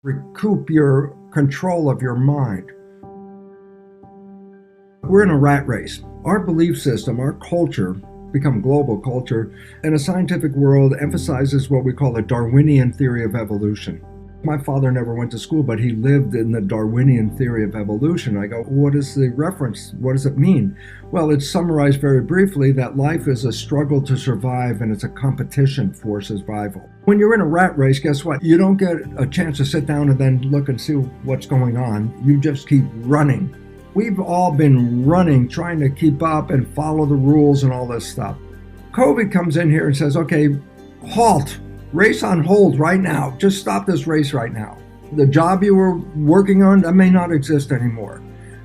Recoup your control of your mind. We're in a rat race. Our belief system, our culture, become global culture, in a scientific world emphasizes what we call the Darwinian theory of evolution. My father never went to school, but he lived in the Darwinian theory of evolution. I go, what is the reference? What does it mean? Well, it's summarized very briefly that life is a struggle to survive and it's a competition for survival. When you're in a rat race, guess what? You don't get a chance to sit down and then look and see what's going on. You just keep running. We've all been running, trying to keep up and follow the rules and all this stuff. COVID comes in here and says, okay, halt. Race on hold right now. Just stop this race right now. The job you were working on, that may not exist anymore.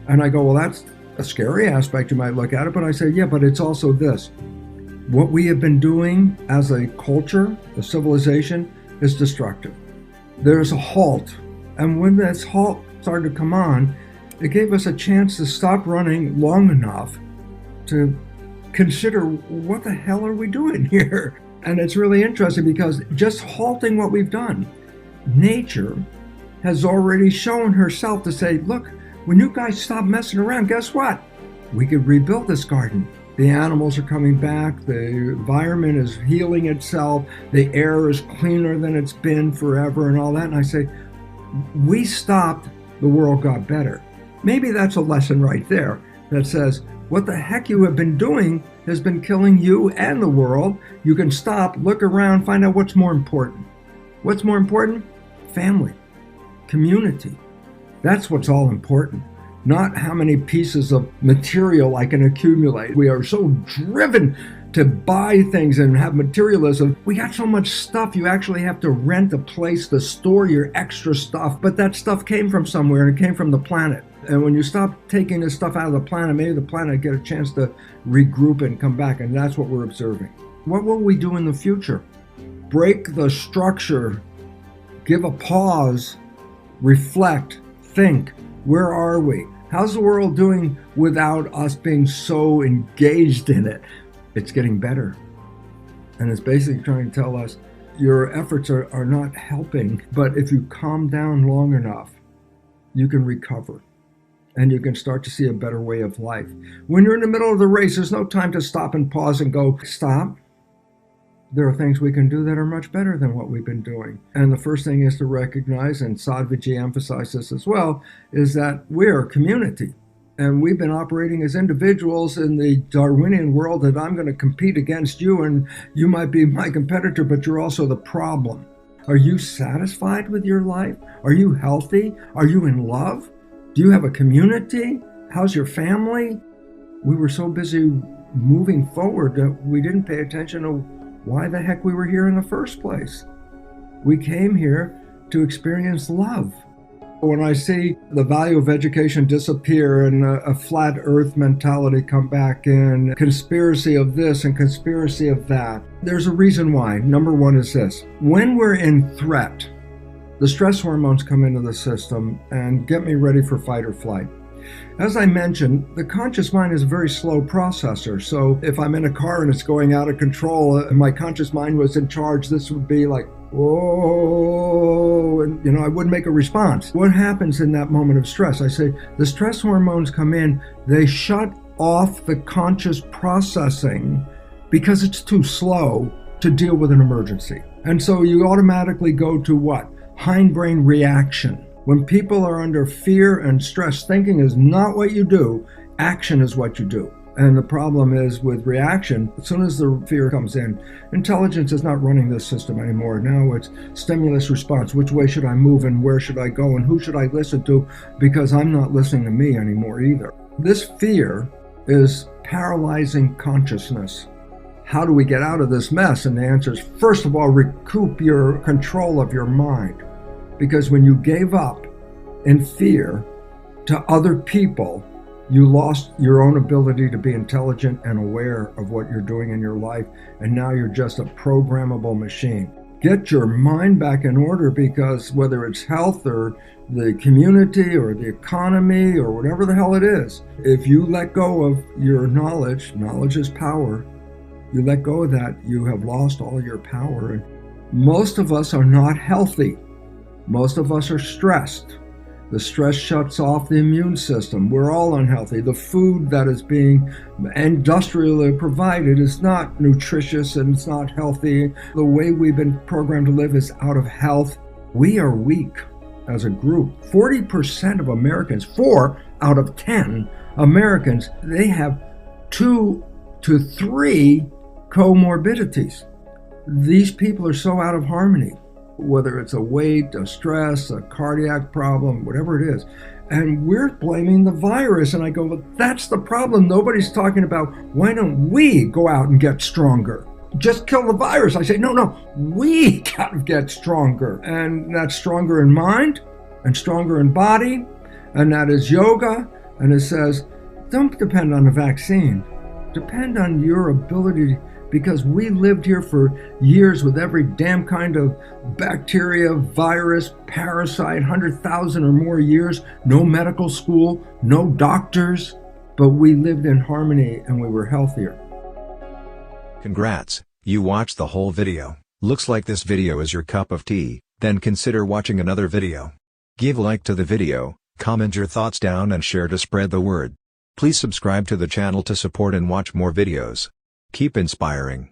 And I go, well, that's a scary aspect. You might look at it, but I say, yeah, but it's also this. What we have been doing as a culture, a civilization, is destructive. There's a halt. And when this halt started to come on, it gave us a chance to stop running long enough to consider, what the hell are we doing here? And it's really interesting because just halting what we've done, nature has already shown herself to say, look, when you guys stop messing around, guess what? We could rebuild this garden. The animals are coming back. The environment is healing itself. The air is cleaner than it's been forever and all that. And I say, we stopped, the world got better. Maybe that's a lesson right there that says, what the heck you have been doing has been killing you and the world. You can stop, look around, find out what's more important. What's more important? Family, community. That's what's all important. Not how many pieces of material I can accumulate. We are so driven to buy things and have materialism. We got so much stuff, you actually have to rent a place to store your extra stuff. But that stuff came from somewhere, and it came from the planet. And when you stop taking this stuff out of the planet, maybe the planet get a chance to regroup and come back. And that's what we're observing. What will we do in the future? Break the structure, give a pause, reflect, think. Where are we? How's the world doing without us being so engaged in it? It's getting better. And it's basically trying to tell us your efforts are not helping, but if you calm down long enough, you can recover and you can start to see a better way of life. When you're in the middle of the race, there's no time to stop and pause and go, stop. There are things we can do that are much better than what we've been doing. And the first thing is to recognize, and 𝙎𝙪𝙥𝙦 emphasizes this as well, is that we're a community. And we've been operating as individuals in the Darwinian world that I'm going to compete against you and you might be my competitor, but you're also the problem. Are you satisfied with your life? Are you healthy? Are you in love? Do you have a community? How's your family? We were so busy moving forward that we didn't pay attention to why the heck we were here in the first place. We came here to experience love. When I see the value of education disappear and a flat earth mentality come back in, conspiracy of this and conspiracy of that, there's a reason why. Number one is this. When we're in threat, the stress hormones come into the system and get me ready for fight or flight. As I mentioned, the conscious mind is a very slow processor. So if I'm in a car and it's going out of control and my conscious mind was in charge, this would be like, whoa, and I wouldn't make a response. What happens in that moment of stress? I say the stress hormones come in, they shut off the conscious processing because it's too slow to deal with an emergency. And so you automatically go to what? Hindbrain reaction. When people are under fear and stress, thinking is not what you do, action is what you do. And the problem is with reaction, as soon as the fear comes in, intelligence is not running this system anymore. Now it's stimulus response. Which way should I move and where should I go and who should I listen to? Because I'm not listening to me anymore either. This fear is paralyzing consciousness. How do we get out of this mess? And the answer is, first of all, recoup your control of your mind. Because when you gave up in fear to other people, you lost your own ability to be intelligent and aware of what you're doing in your life, and now you're just a programmable machine. Get your mind back in order, because whether it's health or the community or the economy or whatever the hell it is, if you let go of your knowledge is power, you let go of that, you have lost all your power. And most of us are not healthy. Most of us are stressed. The stress shuts off the immune system. We're all unhealthy. The food that is being industrially provided is not nutritious and it's not healthy. The way we've been programmed to live is out of health. We are weak as a group. 40% of Americans, 4 out of 10 Americans, they have 2 to 3 comorbidities. These people are so out of harmony, whether it's a weight, a stress, a cardiac problem, whatever it is. And we're blaming the virus. And I go, well, that's the problem. Nobody's talking about, why don't we go out and get stronger? Just kill the virus. I say, no, we gotta get stronger. And that's stronger in mind and stronger in body. And that is yoga. And it says, don't depend on a vaccine. Depend on your ability, because we lived here for years with every damn kind of bacteria, virus, parasite, 100,000 or more years, no medical school, no doctors, but we lived in harmony and we were healthier. Congrats, you watched the whole video. Looks like this video is your cup of tea, then consider watching another video. Give a like to the video, comment your thoughts down and share to spread the word. Please subscribe to the channel to support and watch more videos. Keep inspiring.